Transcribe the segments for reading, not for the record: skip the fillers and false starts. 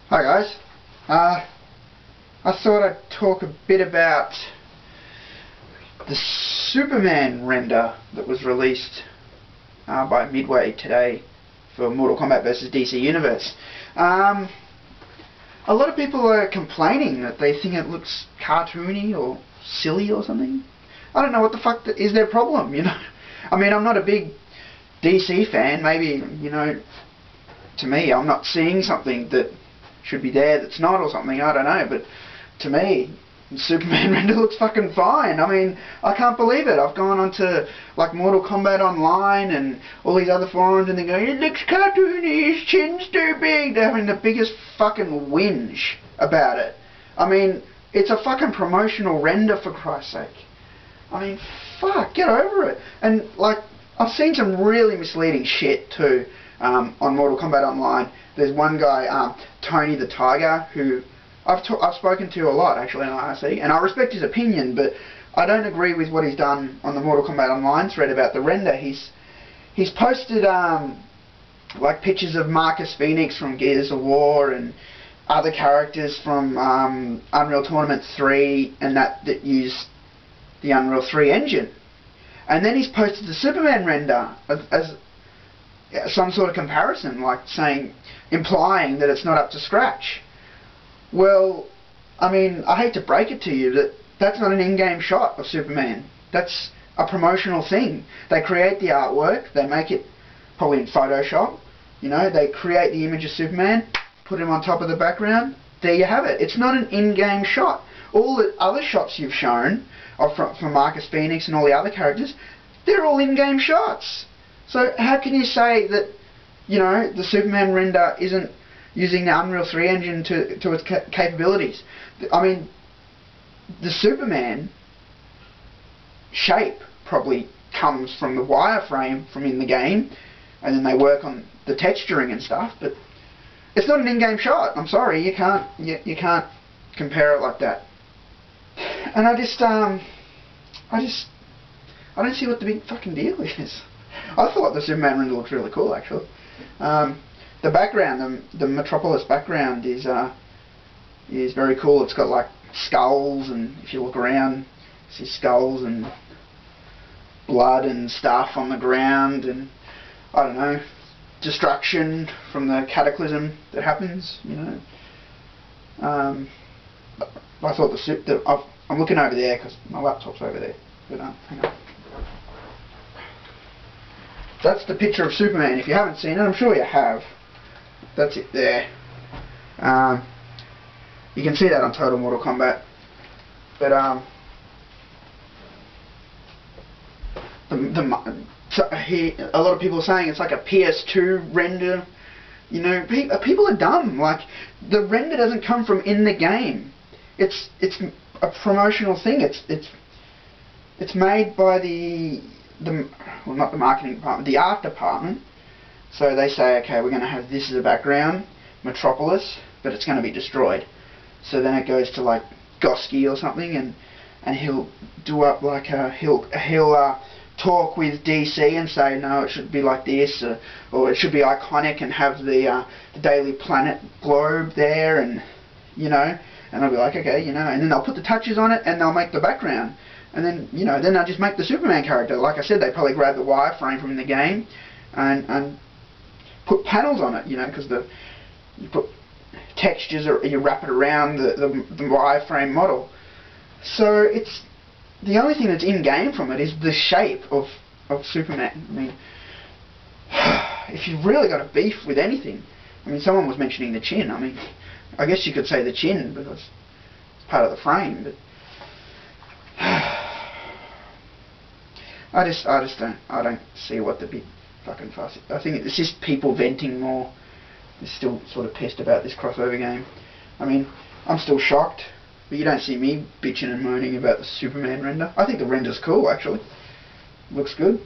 Hi guys, I thought I'd talk a bit about the Superman render that was released by Midway today for Mortal Kombat vs DC Universe. A lot of people are complaining that they think it looks cartoony or silly or something. I don't know what the fuck is their problem, you know. I mean, I'm not a big DC fan. Maybe, you know, to me, I'm not seeing something that should be there that's not or something, I don't know, but to me, Superman render looks fucking fine. I mean, I can't believe it. I've gone onto like Mortal Kombat Online and all these other forums and they're going, it looks cartoony, his chin's too big. They're having the biggest fucking whinge about it. I mean, it's a fucking promotional render, for Christ's sake. I mean, fuck, get over it. And like, I've seen some really misleading shit too on Mortal Kombat Online. There's one guy, Tony the Tiger, who I've spoken to a lot actually on IRC, and I respect his opinion, but I don't agree with what he's done on the Mortal Kombat Online thread about the render. He's posted like pictures of Marcus Phoenix from Gears of War and other characters from Unreal Tournament 3 and that use the Unreal 3 engine. And then he's posted the Superman render as some sort of comparison, like implying that it's not up to scratch. Well, I mean, I hate to break it to you, that that's not an in-game shot of Superman. That's a promotional thing. They create the artwork, they make it probably in Photoshop, you know, they create the image of Superman, put him on top of the background, there you have it. It's not an in-game shot. All the other shots you've shown are from Marcus Phoenix and all the other characters, they're all in-game shots. So how can you say that, you know, the Superman render isn't using the Unreal 3 engine to its capabilities? I mean, the Superman shape probably comes from the wireframe from in the game, and then they work on the texturing and stuff, but it's not an in-game shot. I'm sorry, you can't compare it like that. And I don't see what the big fucking deal is. I thought the Superman render looked really cool, actually. The background, the Metropolis background is very cool. It's got like skulls, and if you look around, you see skulls and blood and stuff on the ground, and I don't know, destruction from the cataclysm that happens. You know, I thought I'm looking over there because my laptop's over there. But hang on. That's the picture of Superman. If you haven't seen it, I'm sure you have. That's it there. You can see that on Total Mortal Kombat. But a lot of people are saying it's like a PS2 render. You know, people are dumb. Like, the render doesn't come from in the game. It's a promotional thing. It's made by well, not the marketing department, the art department. So they say, okay, we're going to have this as a background, Metropolis, but it's going to be destroyed. So then it goes to like Gosky or something, and he'll do up like he'll talk with DC and say, no, it should be like this, or it should be iconic and have the Daily Planet globe there, and you know, and I'll be like, okay, you know, and then they'll put the touches on it and they'll make the background. And then, you know, then they'll just make the Superman character. Like I said, they probably grab the wireframe from the game and put panels on it, you know, because you put textures, or you wrap it around the wireframe model. So it's the only thing that's in game from it is the shape of Superman. I mean, if you've really got a beef with anything, I mean, someone was mentioning the chin. I mean, I guess you could say the chin because it's part of the frame, but I don't see what the big fucking fuss is. I think it's just people venting more. They're still sort of pissed about this crossover game. I mean, I'm still shocked, but you don't see me bitching and moaning about the Superman render. I think the render's cool, actually. Looks good.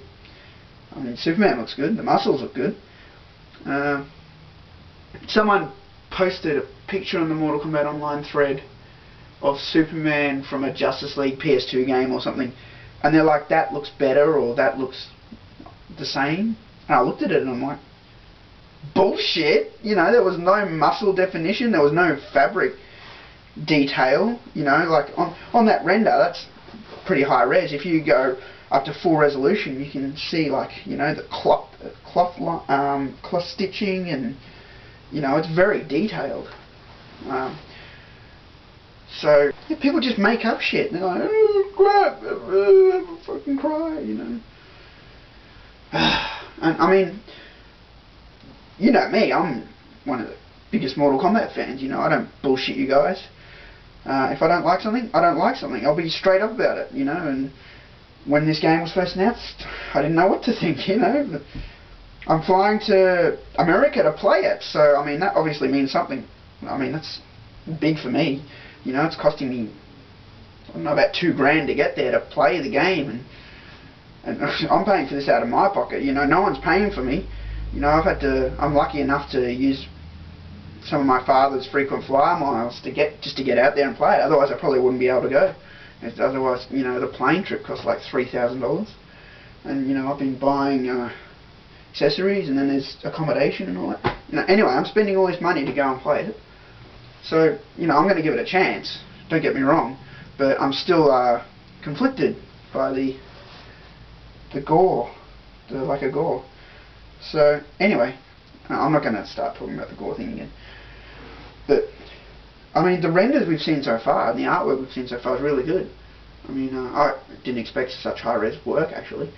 I mean, Superman looks good. The muscles look good. Someone posted a picture on the Mortal Kombat Online thread of Superman from a Justice League PS2 game or something, and they're like, that looks better, or that looks the same. And I looked at it and I'm like, bullshit. You know, there was no muscle definition, there was no fabric detail. You know, like on that render, that's pretty high res. If you go up to full resolution, you can see, like, you know, the cloth stitching, and you know, it's very detailed. So yeah, people just make up shit. They're like, oh crap, I fucking cry, you know. And I mean, you know me, I'm one of the biggest Mortal Kombat fans. You know, I don't bullshit you guys. If I don't like something, I don't like something. I'll be straight up about it, you know. And when this game was first announced, I didn't know what to think, you know. But I'm flying to America to play it, so I mean that obviously means something. I mean, that's big for me. You know, it's costing me, I don't know, about $2,000 to get there to play the game, and I'm paying for this out of my pocket. You know, no one's paying for me. You know, I'm lucky enough to use some of my father's frequent flyer miles to get out there and play it. Otherwise, I probably wouldn't be able to go. Otherwise, you know, the plane trip costs like $3,000, and you know, I've been buying accessories, and then there's accommodation and all that. You know, anyway, I'm spending all this money to go and play it. So, you know, I'm going to give it a chance, don't get me wrong, but I'm still conflicted by the gore, the lack of gore. So, anyway, I'm not going to start talking about the gore thing again. But, I mean, the renders we've seen so far, and the artwork we've seen so far is really good. I mean, I didn't expect such high-res work, actually.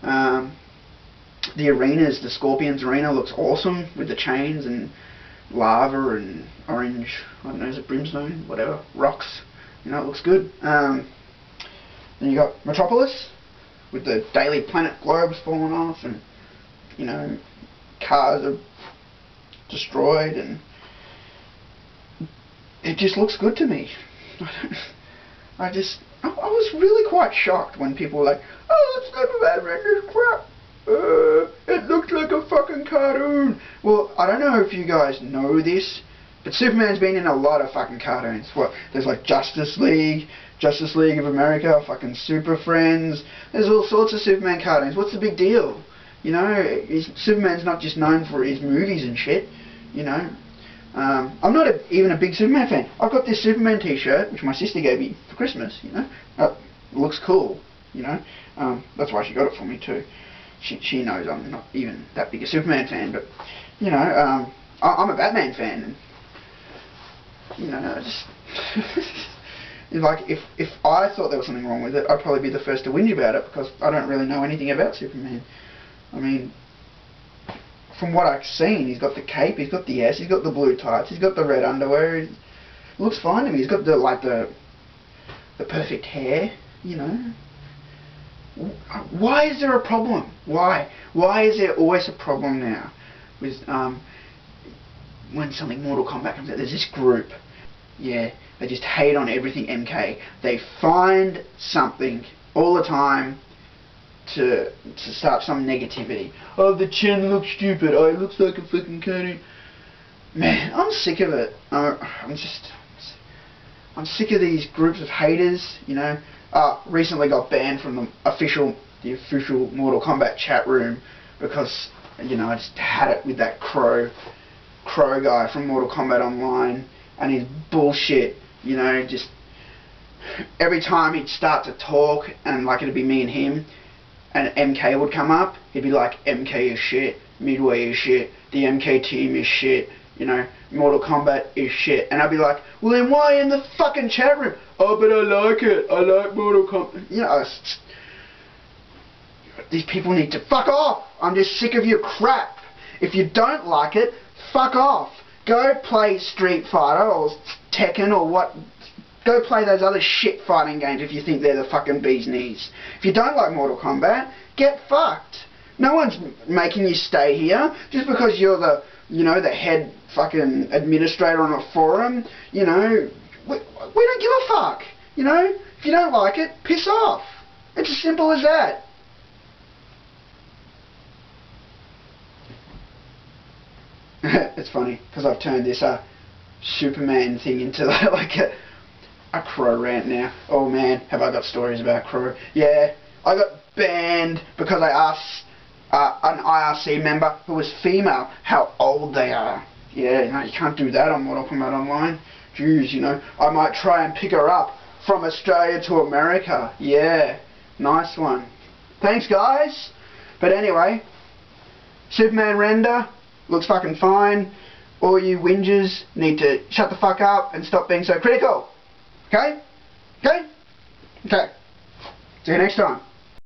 The arenas, the Scorpions arena looks awesome, with the chains and lava and orange, I don't know, is it brimstone, whatever, rocks, you know, it looks good. Then you got Metropolis with the Daily Planet globes falling off, and you know, cars are destroyed, and it just looks good to me. I was really quite shocked when people were like, oh, that's not a bad render, crap. It looks like a fucking cartoon. Well, I don't know if you guys know this, but Superman's been in a lot of fucking cartoons. What? There's like Justice League of America, fucking Super Friends. There's all sorts of Superman cartoons. What's the big deal? You know, Superman's not just known for his movies and shit. You know, I'm not even a big Superman fan. I've got this Superman t-shirt, which my sister gave me for Christmas. You know, it looks cool. You know, that's why she got it for me too. She knows I'm not even that big a Superman fan, but you know, I'm a Batman fan. And, you know, I just like if I thought there was something wrong with it, I'd probably be the first to whinge about it, because I don't really know anything about Superman. I mean, from what I've seen, he's got the cape, he's got the S, he's got the blue tights, he's got the red underwear. It looks fine to me. He's got the perfect hair. You know. Why is there a problem? Why? Why is there always a problem now with when something Mortal Kombat comes out? There's this group, yeah, they just hate on everything MK. They find something all the time to start some negativity. Oh, the Chen looks stupid. Oh, it looks like a fucking cartoon. Man, I'm sick of it. I'm sick of these groups of haters. You know. Recently got banned from the official Mortal Kombat chat room because, you know, I just had it with that Crow guy from Mortal Kombat Online and his bullshit. You know, just every time he'd start to talk, and like it'd be me and him, and MK would come up, he'd be like, MK is shit, Midway is shit, the MK team is shit, you know, Mortal Kombat is shit. And I'd be like, well then why in the fucking chat room? Oh, but I like it. I like Mortal Kombat. You know, these people need to fuck off. I'm just sick of your crap. If you don't like it, fuck off. Go play Street Fighter or Tekken or what. Go play those other shit fighting games if you think they're the fucking bee's knees. If you don't like Mortal Kombat, get fucked. No one's making you stay here just because you're the, you know, the head fucking administrator on a forum. You know, we don't give a fuck. You know, if you don't like it, piss off. It's as simple as that. It's funny because I've turned this Superman thing into like a Crow rant now. Oh man, have I got stories about Crow. Yeah, I got banned because I asked an IRC member who was female, how old they are. Yeah, you know, you can't do that on Mortal Kombat Online. Jeez, you know, I might try and pick her up from Australia to America. Yeah, nice one. Thanks, guys. But anyway, Superman Render looks fucking fine. All you whingers need to shut the fuck up and stop being so critical. Okay? Okay? Okay. See you next time.